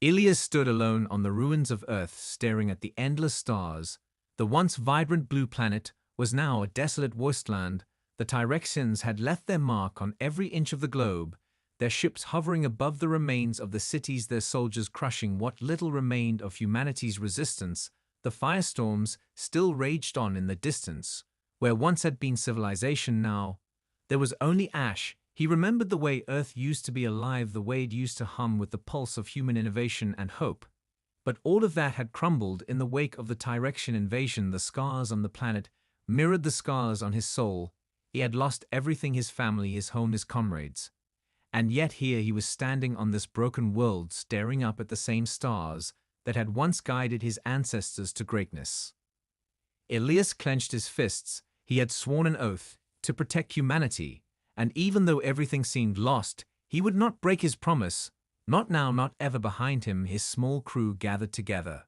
Ilias stood alone on the ruins of Earth, staring at the endless stars. The once vibrant blue planet was now a desolate wasteland. The Tyrexians had left their mark on every inch of the globe, their ships hovering above the remains of the cities, their soldiers crushing what little remained of humanity's resistance. The firestorms still raged on in the distance. Where once had been civilization, now there was only ash. He remembered the way Earth used to be alive, the way it used to hum with the pulse of human innovation and hope. But all of that had crumbled in the wake of the Tyrexian invasion. The scars on the planet mirrored the scars on his soul. He had lost everything: his family, his home, his comrades. And yet here he was standing on this broken world, staring up at the same stars that had once guided his ancestors to greatness. Ilias clenched his fists. He had sworn an oath to protect humanity, and even though everything seemed lost, he would not break his promise. Not now, not ever. Behind him, his small crew gathered together.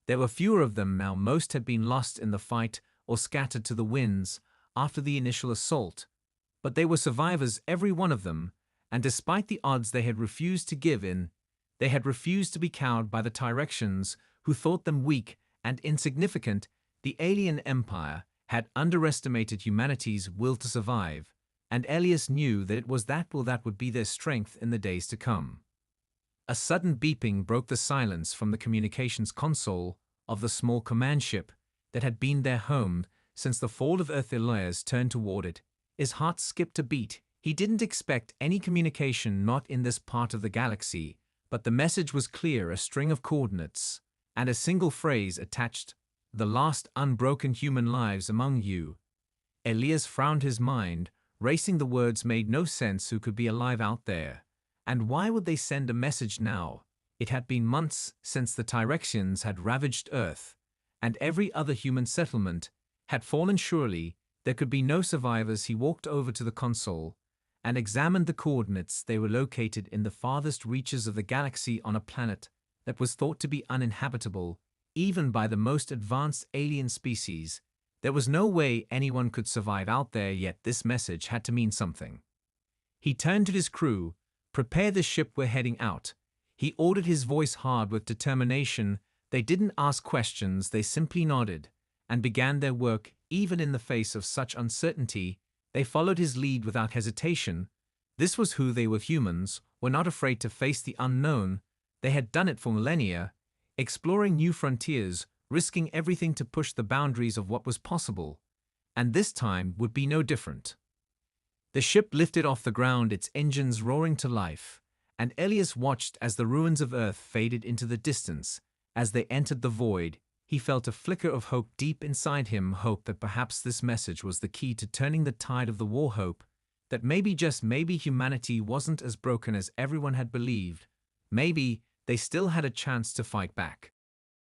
There were fewer of them now. Most had been lost in the fight or scattered to the winds after the initial assault. But they were survivors, every one of them, and despite the odds they had refused to give in. They had refused to be cowed by the Tyrexians, who thought them weak and insignificant. The alien empire had underestimated humanity's will to survive, and Ilias knew that it was that will that would be their strength in the days to come. A sudden beeping broke the silence from the communications console of the small command ship that had been their home since the fall of Earth. Ilias turned toward it. His heart skipped a beat. He didn't expect any communication, not in this part of the galaxy, but the message was clear: a string of coordinates and a single phrase attached: the last unbroken human lives among you. Ilias frowned, his mind racing. The words made no sense. Who could be alive out there? And why would they send a message now? It had been months since the Tyrexians had ravaged Earth, and every other human settlement had fallen. Surely there could be no survivors. He walked over to the console and examined the coordinates. They were located in the farthest reaches of the galaxy, on a planet that was thought to be uninhabitable, even by the most advanced alien species. There was no way anyone could survive out there, yet this message had to mean something. He turned to his crew. Prepare the ship, we're heading out. He ordered, his voice hard with determination. They didn't ask questions, they simply nodded and began their work. Even in the face of such uncertainty, they followed his lead without hesitation. This was who they were. Humans were not afraid to face the unknown. They had done it for millennia, exploring new frontiers, risking everything to push the boundaries of what was possible. And this time would be no different. The ship lifted off the ground, its engines roaring to life, and Ilias watched as the ruins of Earth faded into the distance. As they entered the void, he felt a flicker of hope deep inside him, hope that perhaps this message was the key to turning the tide of the war, hope that maybe, just maybe, humanity wasn't as broken as everyone had believed. Maybe they still had a chance to fight back.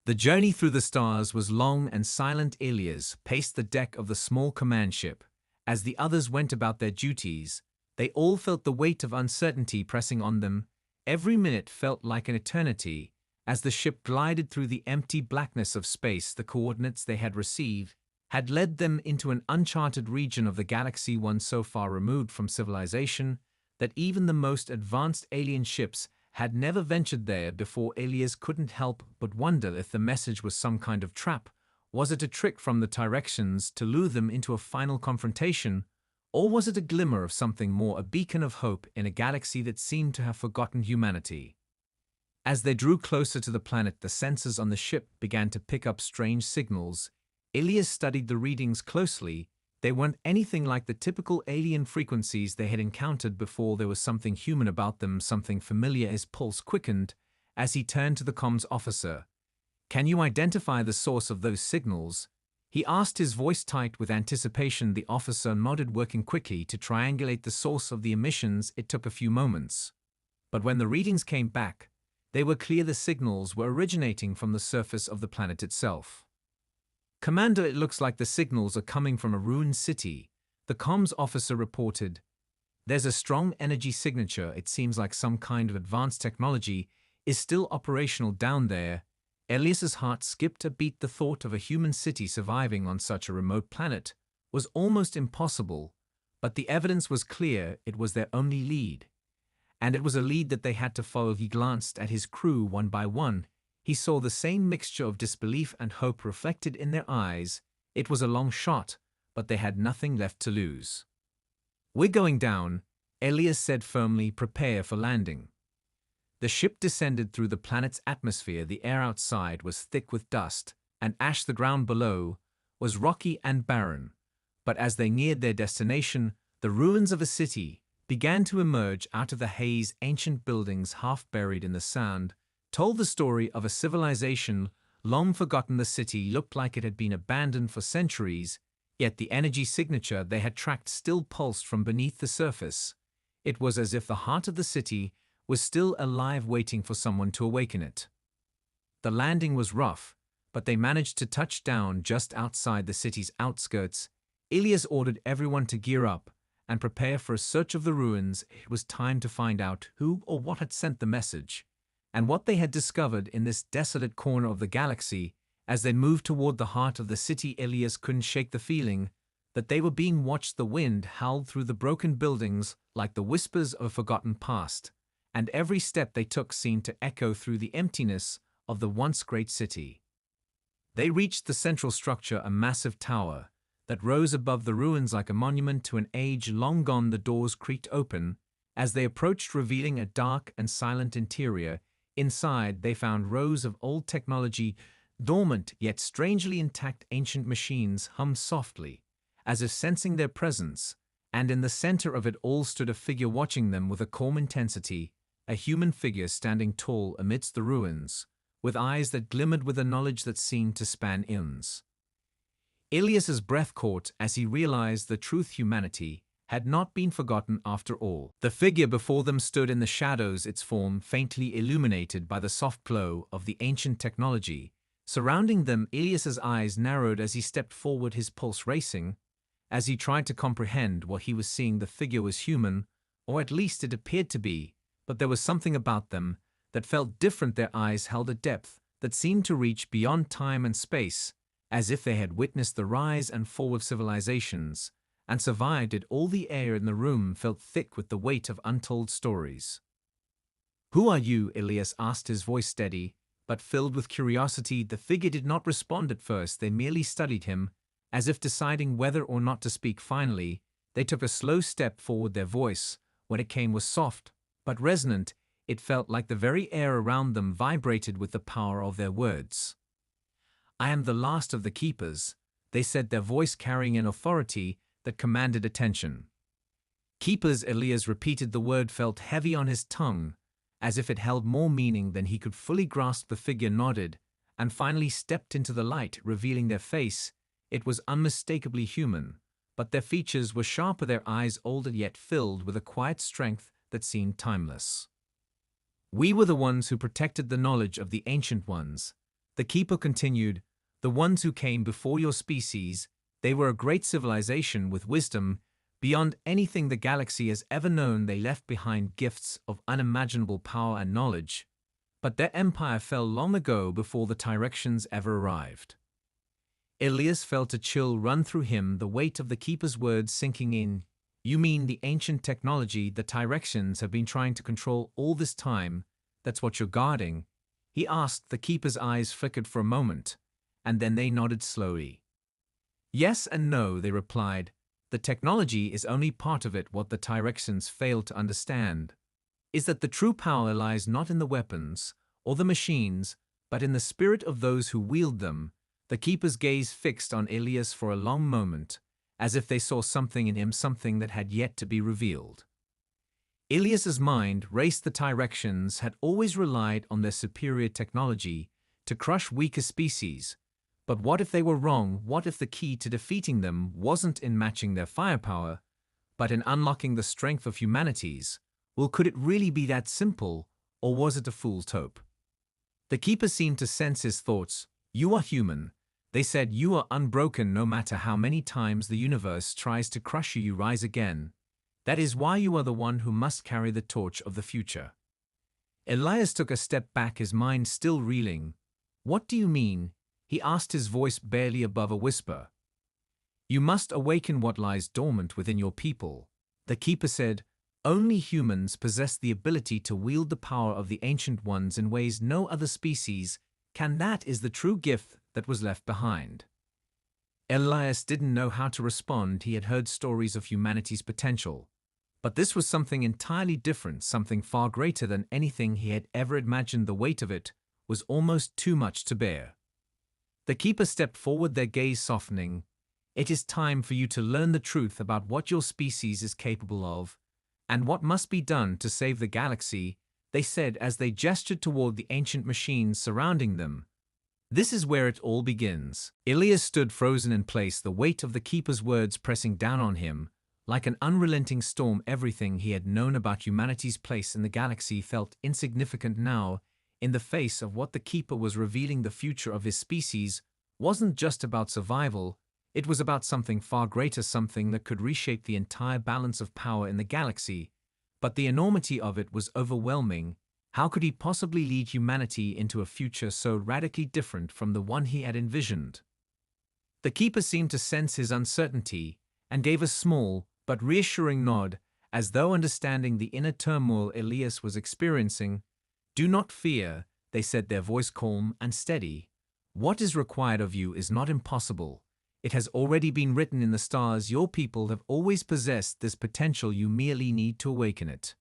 The journey through the stars was long and silent. Ilias paced the deck of the small command ship. As the others went about their duties, they all felt the weight of uncertainty pressing on them. Every minute felt like an eternity. As the ship glided through the empty blackness of space, the coordinates they had received had led them into an uncharted region of the galaxy, one so far removed from civilization that even the most advanced alien ships had never ventured there before. Ilias couldn't help but wonder if the message was some kind of trap. Was it a trick from the Tyrexians to lure them into a final confrontation? Or was it a glimmer of something more, a beacon of hope in a galaxy that seemed to have forgotten humanity? As they drew closer to the planet, the sensors on the ship began to pick up strange signals. Ilias studied the readings closely. They weren't anything like the typical alien frequencies they had encountered before. There was something human about them, something familiar. His pulse quickened as he turned to the comms officer. "Can you identify the source of those signals?" he asked, his voice tight with anticipation. The officer nodded, working quickly to triangulate the source of the emissions. It took a few moments, but when the readings came back, they were clear. The signals were originating from the surface of the planet itself. "Commander, it looks like the signals are coming from a ruined city," the comms officer reported. "There's a strong energy signature. It seems like some kind of advanced technology is still operational down there." Ilias's heart skipped a beat. The thought of a human city surviving on such a remote planet was almost impossible, but the evidence was clear. It was their only lead. and it was a lead that they had to follow. He glanced at his crew one by one. He saw the same mixture of disbelief and hope reflected in their eyes. It was a long shot, but they had nothing left to lose. "We're going down," Elias said firmly. "Prepare for landing." The ship descended through the planet's atmosphere. The air outside was thick with dust and ash. The ground below was rocky and barren. But as they neared their destination, the ruins of a city began to emerge out of the haze. Ancient buildings, half buried in the sand, told the story of a civilization long forgotten. The city looked like it had been abandoned for centuries, yet the energy signature they had tracked still pulsed from beneath the surface. It was as if the heart of the city was still alive, waiting for someone to awaken it. The landing was rough, but they managed to touch down just outside the city's outskirts. Elias ordered everyone to gear up and prepare for a search of the ruins. It was time to find out who or what had sent the message, and what they had discovered in this desolate corner of the galaxy. As they moved toward the heart of the city, Elias couldn't shake the feeling that they were being watched. The wind howled through the broken buildings like the whispers of a forgotten past, and every step they took seemed to echo through the emptiness of the once great city. They reached the central structure, a massive tower that rose above the ruins like a monument to an age long gone. The doors creaked open as they approached, revealing a dark and silent interior. Inside, they found rows of old technology, dormant yet strangely intact. Ancient machines hummed softly, as if sensing their presence, and in the center of it all stood a figure watching them with a calm intensity, a human figure standing tall amidst the ruins, with eyes that glimmered with a knowledge that seemed to span eons. Elias's breath caught as he realized the truth: humanity had not been forgotten after all. The figure before them stood in the shadows, its form faintly illuminated by the soft glow of the ancient technology surrounding them. Elias's eyes narrowed as he stepped forward, his pulse racing. As he tried to comprehend what he was seeing, the figure was human, or at least it appeared to be, but there was something about them that felt different. Their eyes held a depth that seemed to reach beyond time and space, as if they had witnessed the rise and fall of civilizations and survived it all. The air in the room felt thick with the weight of untold stories. "Who are you?" Elias asked, his voice steady but filled with curiosity. The figure did not respond at first. They merely studied him, as if deciding whether or not to speak. Finally, they took a slow step forward. Their voice, when it came, was soft but resonant. It felt like the very air around them vibrated with the power of their words. "I am the last of the Keepers," they said, their voice carrying an authority that commanded attention. "Keepers," Elias repeated. The word felt heavy on his tongue, as if it held more meaning than he could fully grasp. The figure nodded and finally stepped into the light, revealing their face. It was unmistakably human, but their features were sharper, their eyes older yet filled with a quiet strength that seemed timeless. "We were the ones who protected the knowledge of the Ancient Ones," the Keeper continued, "the ones who came before your species. They were a great civilization with wisdom beyond anything the galaxy has ever known. They left behind gifts of unimaginable power and knowledge, but their empire fell long ago, before the Tyrexians ever arrived." Elias felt a chill run through him, the weight of the Keeper's words sinking in. "You mean the ancient technology the Tyrexians have been trying to control all this time? That's what you're guarding?" he asked. The Keeper's eyes flickered for a moment, and then they nodded slowly. "Yes and no," they replied. "The technology is only part of it. What the Tyrexians failed to understand is that the true power lies not in the weapons or the machines, but in the spirit of those who wield them." The Keeper's gaze fixed on Elias for a long moment, as if they saw something in him, something that had yet to be revealed. Elias's mind raced. The Tyrexians had always relied on their superior technology to crush weaker species. But what if they were wrong? What if the key to defeating them wasn't in matching their firepower, but in unlocking the strength of humanity's? Well, could it really be that simple, or was it a fool's hope? The Keeper seemed to sense his thoughts. "You are human," they said. "You are unbroken. No matter how many times the universe tries to crush you, you rise again. That is why you are the one who must carry the torch of the future." Elias took a step back, his mind still reeling. "What do you mean?" he asked, his voice barely above a whisper. "You must awaken what lies dormant within your people," the Keeper said. Only humans possess the ability to wield the power of the Ancient Ones in ways no other species can. That is the true gift that was left behind. Elias didn't know how to respond. He had heard stories of humanity's potential. But this was something entirely different, something far greater than anything he had ever imagined. The weight of it was almost too much to bear. The Keeper stepped forward, their gaze softening. "It is time for you to learn the truth about what your species is capable of, and what must be done to save the galaxy," they said as they gestured toward the ancient machines surrounding them. "This is where it all begins." Ilias stood frozen in place, the weight of the Keeper's words pressing down on him. Like an unrelenting storm, everything he had known about humanity's place in the galaxy felt insignificant now. In the face of what the Keeper was revealing, the future of his species wasn't just about survival. It was about something far greater, something that could reshape the entire balance of power in the galaxy. But the enormity of it was overwhelming. How could he possibly lead humanity into a future so radically different from the one he had envisioned? The Keeper seemed to sense his uncertainty and gave a small but reassuring nod, as though understanding the inner turmoil Ilias was experiencing. "Do not fear," they said, their voice calm and steady. "What is required of you is not impossible. It has already been written in the stars. Your people have always possessed this potential. You merely need to awaken it."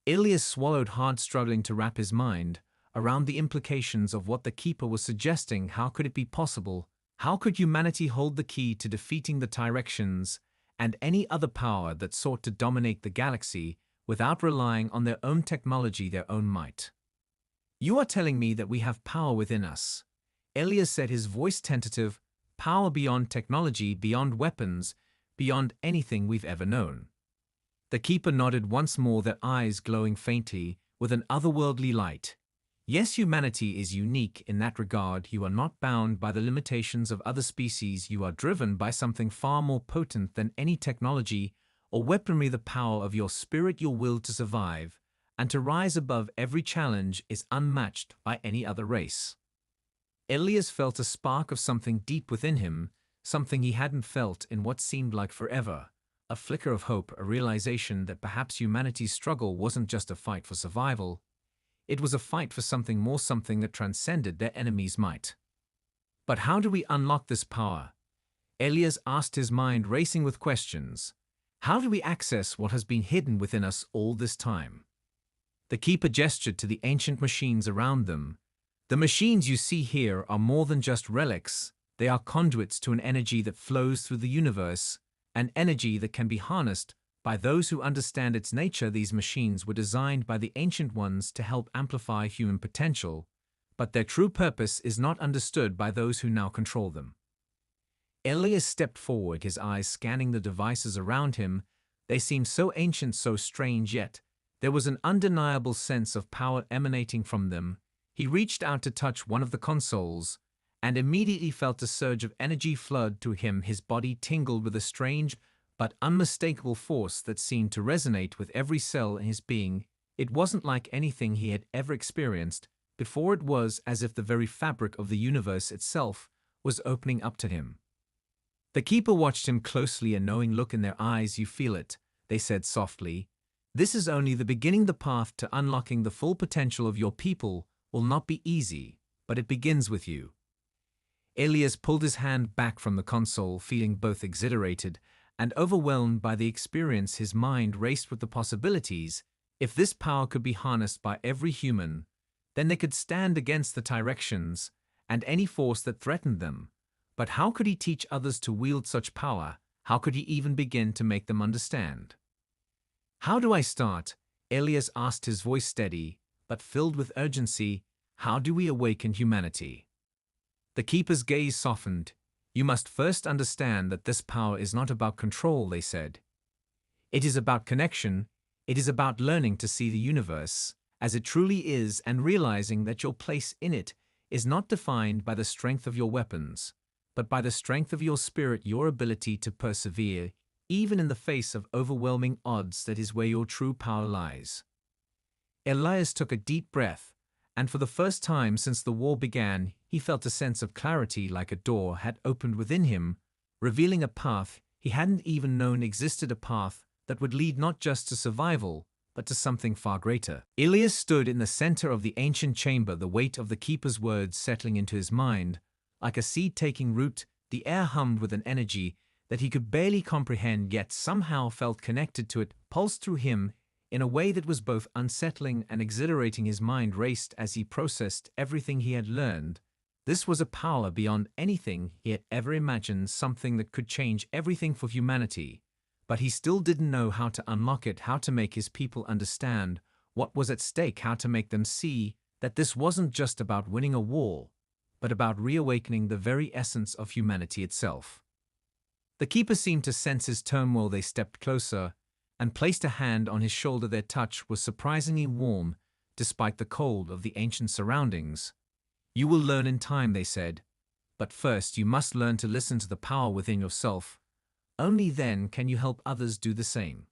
Ilias swallowed hard, struggling to wrap his mind around the implications of what the Keeper was suggesting. How could it be possible? How could humanity hold the key to defeating the Tyrexians and any other power that sought to dominate the galaxy without relying on their own technology, their own might? "You are telling me that we have power within us," Ilias said, his voice tentative. "Power beyond technology, beyond weapons, beyond anything we've ever known." The Keeper nodded once more, their eyes glowing faintly with an otherworldly light. "Yes, humanity is unique in that regard. You are not bound by the limitations of other species. You are driven by something far more potent than any technology or weaponry, the power of your spirit. Your will to survive and to rise above every challenge is unmatched by any other race." Ilias felt a spark of something deep within him, something he hadn't felt in what seemed like forever. A flicker of hope, a realization that perhaps humanity's struggle wasn't just a fight for survival. It was a fight for something more, something that transcended their enemy's might. "But how do we unlock this power?" Ilias asked, his mind racing with questions. "How do we access what has been hidden within us all this time?" The Keeper gestured to the ancient machines around them. "The machines you see here are more than just relics. They are conduits to an energy that flows through the universe, an energy that can be harnessed by those who understand its nature. These machines were designed by the Ancient Ones to help amplify human potential, but their true purpose is not understood by those who now control them." Ilias stepped forward, his eyes scanning the devices around him. They seemed so ancient, so strange, yet there was an undeniable sense of power emanating from them. He reached out to touch one of the consoles, and immediately felt a surge of energy flood to him. His body tingled with a strange but unmistakable force that seemed to resonate with every cell in his being. It wasn't like anything he had ever experienced before. It was as if the very fabric of the universe itself was opening up to him. The Keeper watched him closely, a knowing look in their eyes. "You feel it," they said softly. "This is only the beginning. The path to unlocking the full potential of your people will not be easy, but it begins with you." Ilias pulled his hand back from the console, feeling both exhilarated and overwhelmed by the experience. His mind raced with the possibilities. If this power could be harnessed by every human, then they could stand against the Tyrexians and any force that threatened them. But how could he teach others to wield such power? How could he even begin to make them understand? "How do I start?" Ilias asked, his voice steady but filled with urgency. "How do we awaken humanity?" The Keeper's gaze softened. "You must first understand that this power is not about control," they said. "It is about connection. It is about learning to see the universe as it truly is and realizing that your place in it is not defined by the strength of your weapons, but by the strength of your spirit, your ability to persevere, even in the face of overwhelming odds. That is where your true power lies." Elias took a deep breath, and for the first time since the war began, he felt a sense of clarity, like a door had opened within him, revealing a path he hadn't even known existed, a path that would lead not just to survival, but to something far greater. Ilias stood in the center of the ancient chamber, the weight of the keeper's words settling into his mind. Like a seed taking root, the air hummed with an energy that he could barely comprehend, yet somehow felt connected to it, pulsed through him in a way that was both unsettling and exhilarating. His mind raced as he processed everything he had learned. This was a power beyond anything he had ever imagined, something that could change everything for humanity. But he still didn't know how to unlock it, how to make his people understand what was at stake, how to make them see that this wasn't just about winning a war, but about reawakening the very essence of humanity itself. The keeper seemed to sense his turmoil. They stepped closer and placed a hand on his shoulder. Their touch was surprisingly warm, despite the cold of the ancient surroundings. "You will learn in time," they said, "but first you must learn to listen to the power within yourself. Only then can you help others do the same."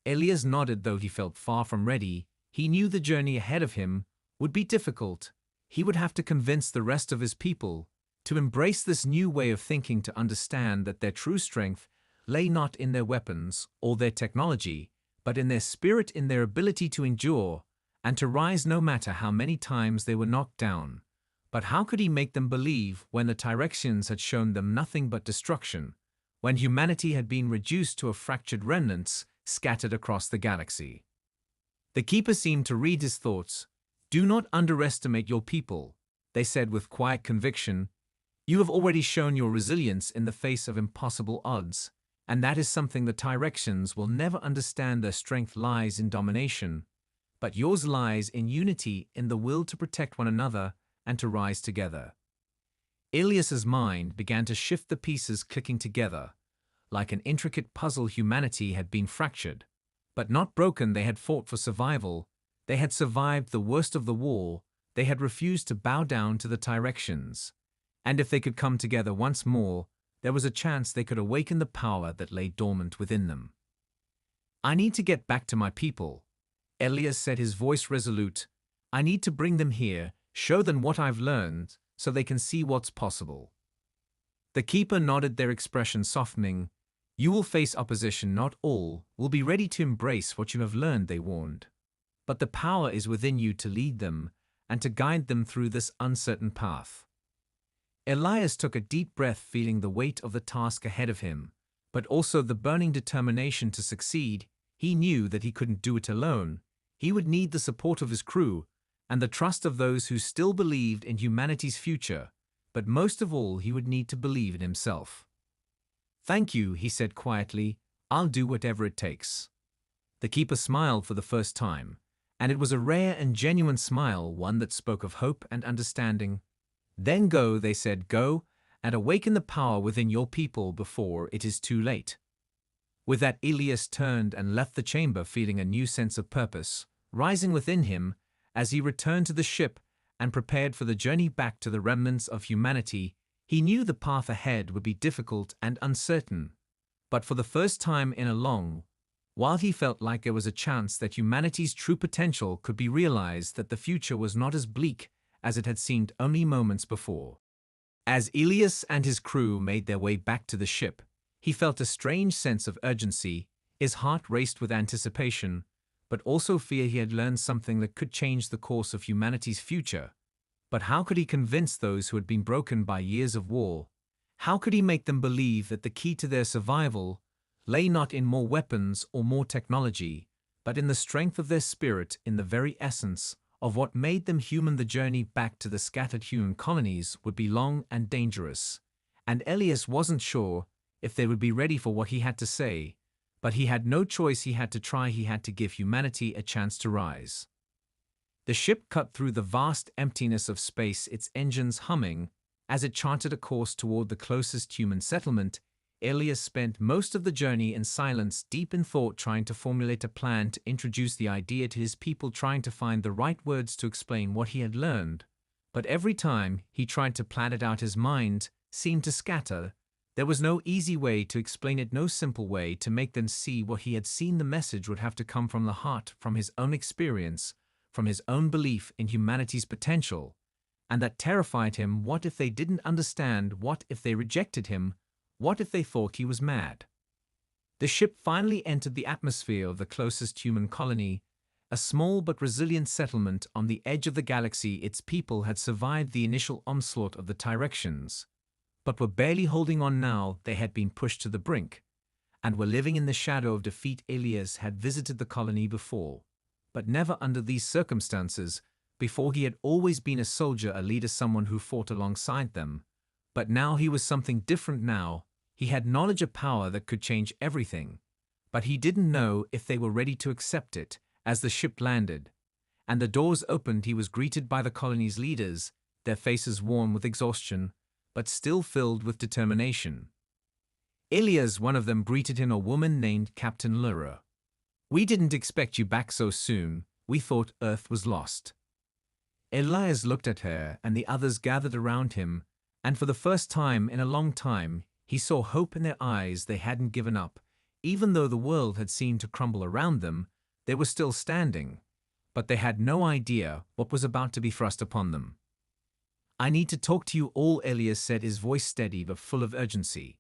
Ilias nodded, though he felt far from ready. He knew the journey ahead of him would be difficult. He would have to convince the rest of his people to embrace this new way of thinking, to understand that their true strength lay not in their weapons or their technology, but in their spirit, in their ability to endure and to rise no matter how many times they were knocked down. But how could he make them believe when the Tyrexians had shown them nothing but destruction, when humanity had been reduced to a fractured remnants scattered across the galaxy? The keeper seemed to read his thoughts. "Do not underestimate your people," they said with quiet conviction. "You have already shown your resilience in the face of impossible odds, and that is something the Tyrexians will never understand. Their strength lies in domination, but yours lies in unity, in the will to protect one another and to rise together." Ilias's mind began to shift, the pieces clicking together. Like an intricate puzzle, humanity had been fractured, but not broken. They had fought for survival. They had survived the worst of the war. They had refused to bow down to the Tyrexians. And if they could come together once more, there was a chance they could awaken the power that lay dormant within them. "I need to get back to my people," Ilias said, his voice resolute. "I need to bring them here, show them what I've learned, so they can see what's possible." The keeper nodded, their expression softening. "You will face opposition. Not all will be ready to embrace what you have learned," they warned. "But the power is within you to lead them and to guide them through this uncertain path." Ilias took a deep breath, feeling the weight of the task ahead of him, but also the burning determination to succeed. He knew that he couldn't do it alone. He would need the support of his crew and the trust of those who still believed in humanity's future, but most of all he would need to believe in himself. "Thank you," he said quietly. "I'll do whatever it takes." The keeper smiled for the first time, and it was a rare and genuine smile, one that spoke of hope and understanding. "Then go," they said, "go and awaken the power within your people before it is too late." With that, Ilias turned and left the chamber, feeling a new sense of purpose rising within him as he returned to the ship and prepared for the journey back to the remnants of humanity. He knew the path ahead would be difficult and uncertain, but for the first time in a long while he felt like there was a chance that humanity's true potential could be realized, that the future was not as bleak as it had seemed only moments before. As Ilias and his crew made their way back to the ship, he felt a strange sense of urgency. His heart raced with anticipation, but also fear. He had learned something that could change the course of humanity's future. But how could he convince those who had been broken by years of war? How could he make them believe that the key to their survival lay not in more weapons or more technology, but in the strength of their spirit, in the very essence of what made them human? The journey back to the scattered human colonies would be long and dangerous, and Ilias wasn't sure if they would be ready for what he had to say, but he had no choice. He had to try. He had to give humanity a chance to rise. The ship cut through the vast emptiness of space, its engines humming as it charted a course toward the closest human settlement. Ilias spent most of the journey in silence, deep in thought, trying to formulate a plan to introduce the idea to his people, trying to find the right words to explain what he had learned. But every time he tried to plan it out, his mind seemed to scatter. There was no easy way to explain it, no simple way to make them see what he had seen. The message would have to come from the heart, from his own experience, from his own belief in humanity's potential. And that terrified him. What if they didn't understand? What if they rejected him? What if they thought he was mad? The ship finally entered the atmosphere of the closest human colony, a small but resilient settlement on the edge of the galaxy. Its people had survived the initial onslaught of the Tyrexians, but were barely holding on now. They had been pushed to the brink, and were living in the shadow of defeat. Elias had visited the colony before, but never under these circumstances. Before, he had always been a soldier, a leader, someone who fought alongside them. But now he was something different. Now he had knowledge of power that could change everything, but he didn't know if they were ready to accept it. As the ship landed and the doors opened, he was greeted by the colony's leaders, their faces worn with exhaustion, but still filled with determination. Elias, one of them, greeted him, a woman named Captain Lyra. "We didn't expect you back so soon. We thought Earth was lost." Elias looked at her, and the others gathered around him, and for the first time in a long time, he saw hope in their eyes. They hadn't given up. Even though the world had seemed to crumble around them, they were still standing, but they had no idea what was about to be thrust upon them. "I need to talk to you all," Elias said, his voice steady but full of urgency.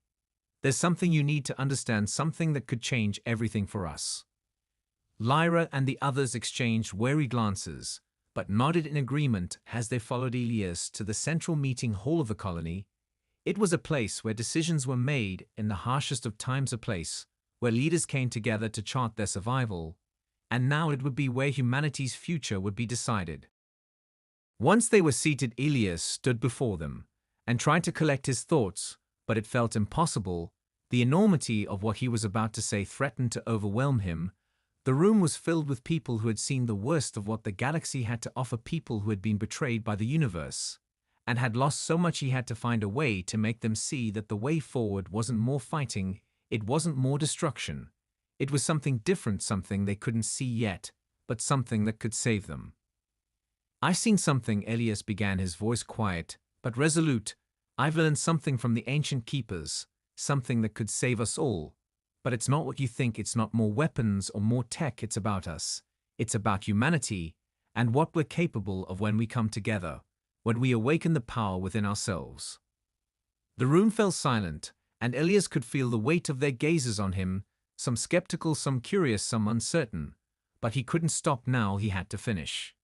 "There's something you need to understand, something that could change everything for us." Lyra and the others exchanged wary glances, but nodded in agreement as they followed Elias to the central meeting hall of the colony. It was a place where decisions were made in the harshest of times, a place where leaders came together to chart their survival, and now it would be where humanity's future would be decided. Once they were seated, Elias stood before them and tried to collect his thoughts, but it felt impossible. The enormity of what he was about to say threatened to overwhelm him. The room was filled with people who had seen the worst of what the galaxy had to offer, people who had been betrayed by the universe and had lost so much. He had to find a way to make them see that the way forward wasn't more fighting, it wasn't more destruction. It was something different, something they couldn't see yet, but something that could save them. "I've seen something," Elias began, his voice quiet but resolute. "I've learned something from the ancient keepers, something that could save us all. But it's not what you think. It's not more weapons or more tech. It's about us. It's about humanity and what we're capable of when we come together, when we awaken the power within ourselves." The room fell silent, and Elias could feel the weight of their gazes on him, some skeptical, some curious, some uncertain. But he couldn't stop now. He had to finish.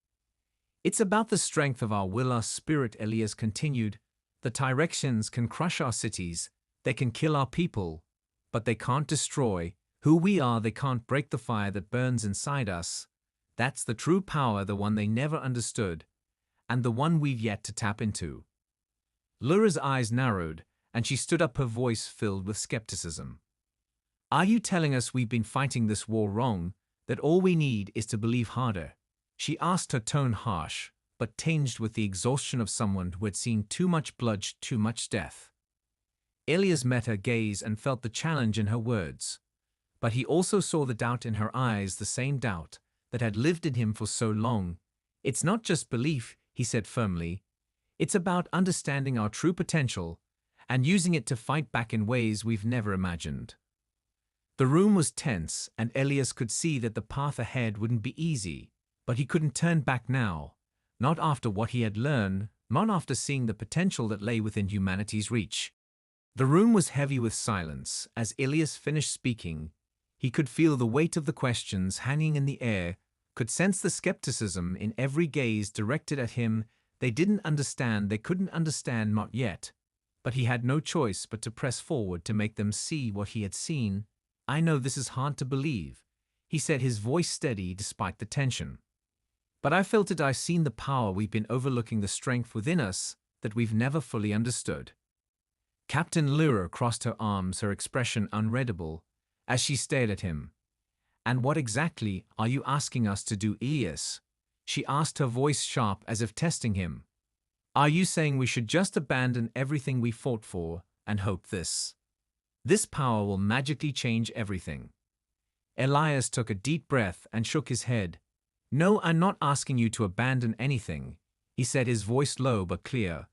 "It's about the strength of our will, our spirit," Elias continued. "The Tyrexians can crush our cities, they can kill our people, but they can't destroy who we are. They can't break the fire that burns inside us. That's the true power, the one they never understood, and the one we've yet to tap into." Lyra's eyes narrowed, and she stood up, her voice filled with skepticism. "Are you telling us we've been fighting this war wrong, that all we need is to believe harder?" she asked, her tone harsh, but tinged with the exhaustion of someone who had seen too much blood, too much death. Elias met her gaze and felt the challenge in her words, but he also saw the doubt in her eyes, the same doubt that had lived in him for so long. "It's not just belief," he said firmly. "It's about understanding our true potential and using it to fight back in ways we've never imagined." The room was tense, and Elias could see that the path ahead wouldn't be easy, but he couldn't turn back now, not after what he had learned, not after seeing the potential that lay within humanity's reach. The room was heavy with silence. As Elias finished speaking, he could feel the weight of the questions hanging in the air, could sense the skepticism in every gaze directed at him. They didn't understand, they couldn't understand, not yet, but he had no choice but to press forward to make them see what he had seen. "I know this is hard to believe," he said, his voice steady despite the tension. "But I felt it. I've seen the power we've been overlooking, the strength within us that we've never fully understood." Captain Lyra crossed her arms, her expression unreadable, as she stared at him. "And what exactly are you asking us to do, Elias?" she asked, her voice sharp as if testing him. "Are you saying we should just abandon everything we fought for and hope this power will magically change everything?" Elias took a deep breath and shook his head. "No, I'm not asking you to abandon anything," he said, his voice low but clear.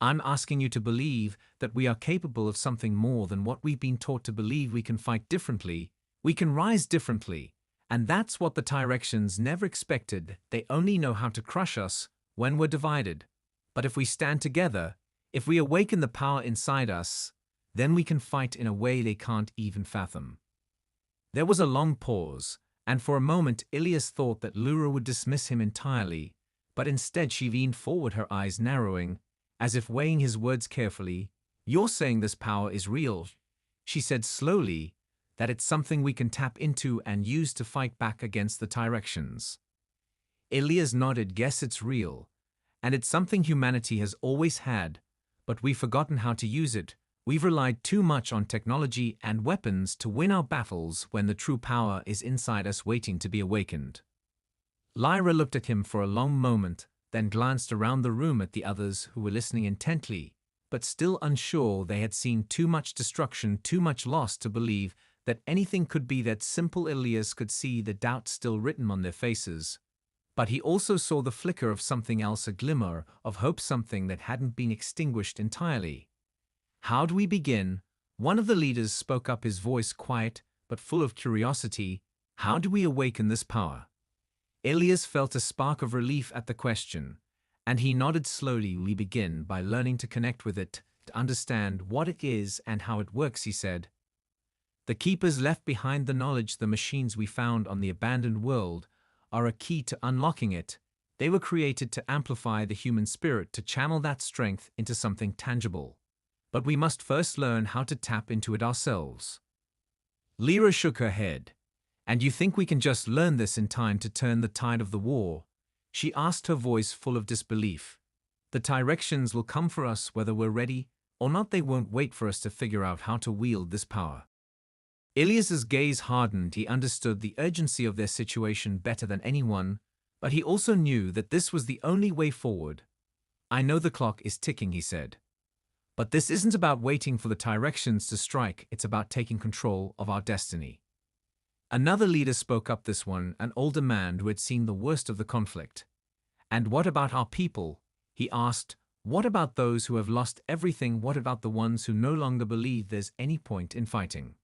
"I'm asking you to believe that we are capable of something more than what we've been taught to believe. We can fight differently, we can rise differently, and that's what the Tyrexians never expected. They only know how to crush us when we're divided. But if we stand together, if we awaken the power inside us, then we can fight in a way they can't even fathom." There was a long pause, and for a moment Ilias thought that Lyra would dismiss him entirely, but instead she leaned forward, her eyes narrowing, as if weighing his words carefully. "You're saying this power is real," she said slowly, "that it's something we can tap into and use to fight back against the Tyrexians." Ilias nodded. "Yes, it's real, and it's something humanity has always had, but we've forgotten how to use it. We've relied too much on technology and weapons to win our battles when the true power is inside us waiting to be awakened." Lyra looked at him for a long moment, then glanced around the room at the others who were listening intently, but still unsure. They had seen too much destruction, too much loss to believe that anything could be that simple. Ilias could see the doubt still written on their faces, but he also saw the flicker of something else, a glimmer of hope, something that hadn't been extinguished entirely. "How do we begin?" One of the leaders spoke up, his voice quiet but full of curiosity. "How do we awaken this power?" Ilias felt a spark of relief at the question, and he nodded slowly. "We begin by learning to connect with it, to understand what it is and how it works," he said. "The Keepers left behind the knowledge, the machines we found on the abandoned world, are a key to unlocking it. They were created to amplify the human spirit, to channel that strength into something tangible. But we must first learn how to tap into it ourselves." Lyra shook her head. "And you think we can just learn this in time to turn the tide of the war?" she asked, her voice full of disbelief. "The Tyrexians will come for us whether we're ready or not. They won't wait for us to figure out how to wield this power." Ilias's gaze hardened. He understood the urgency of their situation better than anyone, but he also knew that this was the only way forward. "I know the clock is ticking," he said. "But this isn't about waiting for the Tyrexians to strike, it's about taking control of our destiny." Another leader spoke up, this one an older man who had seen the worst of the conflict. "And what about our people?" he asked. "What about those who have lost everything? What about the ones who no longer believe there's any point in fighting?"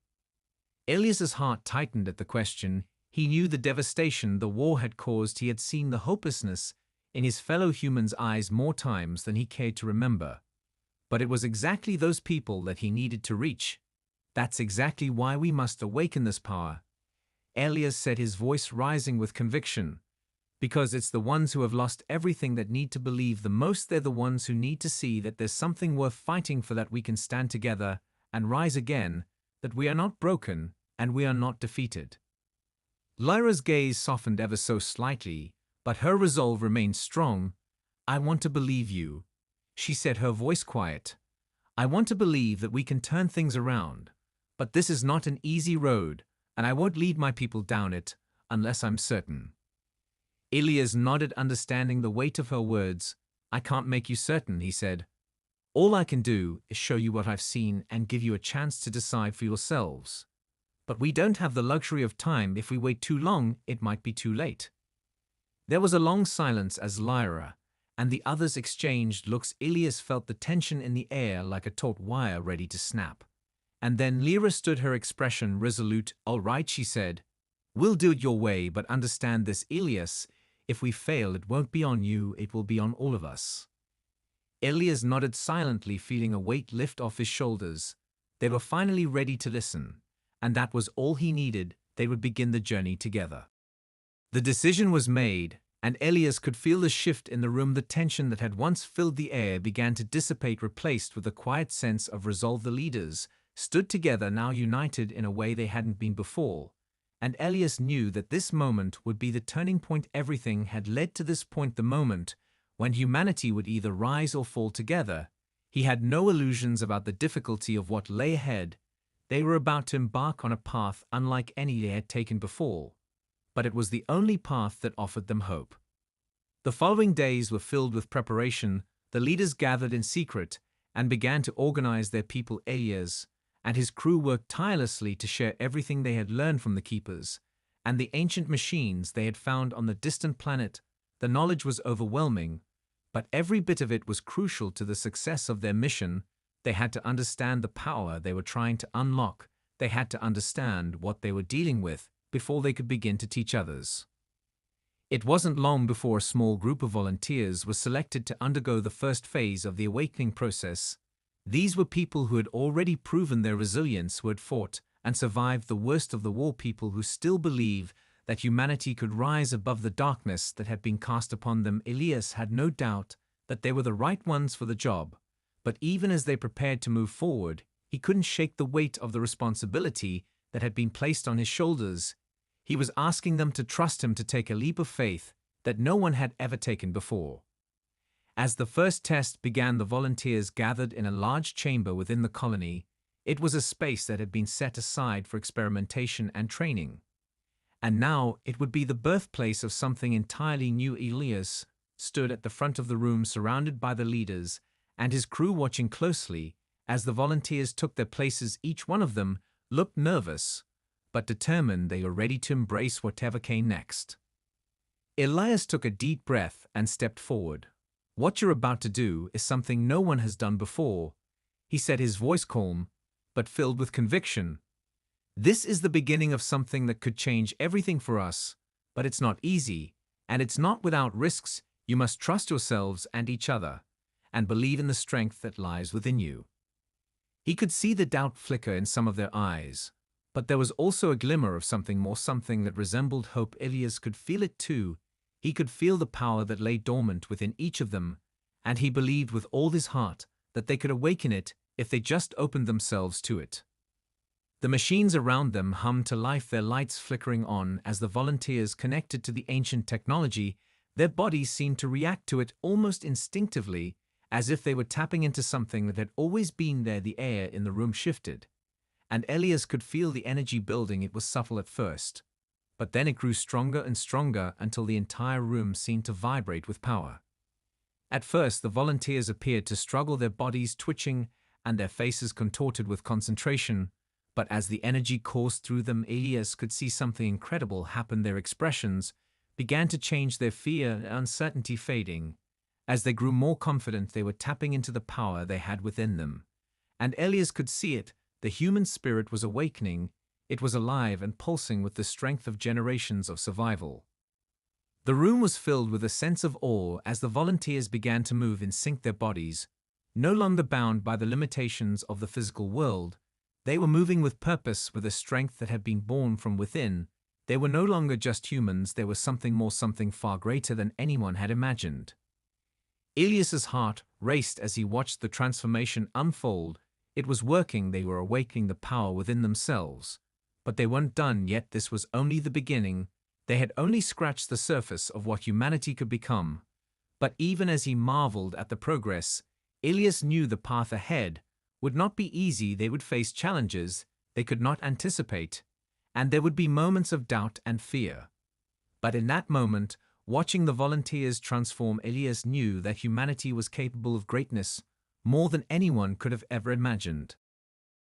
Ilias's heart tightened at the question. He knew the devastation the war had caused. He had seen the hopelessness in his fellow humans' eyes more times than he cared to remember. But it was exactly those people that he needed to reach. "That's exactly why we must awaken this power," Ilias said, his voice rising with conviction. "Because it's the ones who have lost everything that need to believe the most. They're the ones who need to see that there's something worth fighting for, that we can stand together and rise again, that we are not broken and we are not defeated." Lyra's gaze softened ever so slightly, but her resolve remained strong. "I want to believe you," she said, her voice quiet. "I want to believe that we can turn things around. But this is not an easy road, and I won't lead my people down it unless I'm certain." Ilias nodded, understanding the weight of her words. "I can't make you certain," he said. "All I can do is show you what I've seen and give you a chance to decide for yourselves. But we don't have the luxury of time. If we wait too long, it might be too late." There was a long silence as Lyra and the others exchanged looks. Ilias felt the tension in the air like a taut wire ready to snap. And then Lyra stood, her expression resolute. "All right," she said. "We'll do it your way, but understand this, Ilias. If we fail, it won't be on you, it will be on all of us." Ilias nodded silently, feeling a weight lift off his shoulders. They were finally ready to listen, and that was all he needed. They would begin the journey together. The decision was made, and Ilias could feel the shift in the room. The tension that had once filled the air began to dissipate, replaced with a quiet sense of resolve. The leaders stood together, now united in a way they hadn't been before, and Ilias knew that this moment would be the turning point. Everything had led to this point, the moment when humanity would either rise or fall together. He had no illusions about the difficulty of what lay ahead. They were about to embark on a path unlike any they had taken before, but it was the only path that offered them hope. The following days were filled with preparation. The leaders gathered in secret and began to organize their people. Ilias and his crew worked tirelessly to share everything they had learned from the Keepers and the ancient machines they had found on the distant planet. The knowledge was overwhelming, but every bit of it was crucial to the success of their mission. They had to understand the power they were trying to unlock. They had to understand what they were dealing with before they could begin to teach others. It wasn't long before a small group of volunteers was selected to undergo the first phase of the awakening process. These were people who had already proven their resilience, who had fought and survived the worst of the war, people who still believe that humanity could rise above the darkness that had been cast upon them. Elias had no doubt that they were the right ones for the job, but even as they prepared to move forward, he couldn't shake the weight of the responsibility that had been placed on his shoulders. He was asking them to trust him, to take a leap of faith that no one had ever taken before. As the first test began, the volunteers gathered in a large chamber within the colony. It was a space that had been set aside for experimentation and training. And now it would be the birthplace of something entirely new. Elias stood at the front of the room, surrounded by the leaders and his crew, watching closely as the volunteers took their places. Each one of them looked nervous, but determined. They were ready to embrace whatever came next. Elias took a deep breath and stepped forward. "What you're about to do is something no one has done before," he said, his voice calm but filled with conviction. "This is the beginning of something that could change everything for us, but it's not easy, and it's not without risks. You must trust yourselves and each other, and believe in the strength that lies within you." He could see the doubt flicker in some of their eyes, but there was also a glimmer of something more, something that resembled hope. Elias could feel it too. He could feel the power that lay dormant within each of them, and he believed with all his heart that they could awaken it if they just opened themselves to it. The machines around them hummed to life, their lights flickering on as the volunteers connected to the ancient technology. Their bodies seemed to react to it almost instinctively, as if they were tapping into something that had always been there. The air in the room shifted, and Elias could feel the energy building. It was subtle at first, but then it grew stronger and stronger until the entire room seemed to vibrate with power. At first, the volunteers appeared to struggle, their bodies twitching and their faces contorted with concentration. But as the energy coursed through them, Elias could see something incredible happen. Their expressions began to change, their fear and uncertainty fading. As they grew more confident, they were tapping into the power they had within them. And Elias could see it. The human spirit was awakening. It was alive and pulsing with the strength of generations of survival. The room was filled with a sense of awe as the volunteers began to move in sync, their bodies no longer bound by the limitations of the physical world. They were moving with purpose, with a strength that had been born from within. They were no longer just humans, there was something more, something far greater than anyone had imagined. Elias's heart raced as he watched the transformation unfold. It was working, they were awakening the power within themselves. But they weren't done yet. This was only the beginning. They had only scratched the surface of what humanity could become. But even as he marveled at the progress, Elias knew the path ahead would not be easy. They would face challenges they could not anticipate, and there would be moments of doubt and fear. But in that moment, watching the volunteers transform, Elias knew that humanity was capable of greatness, more than anyone could have ever imagined.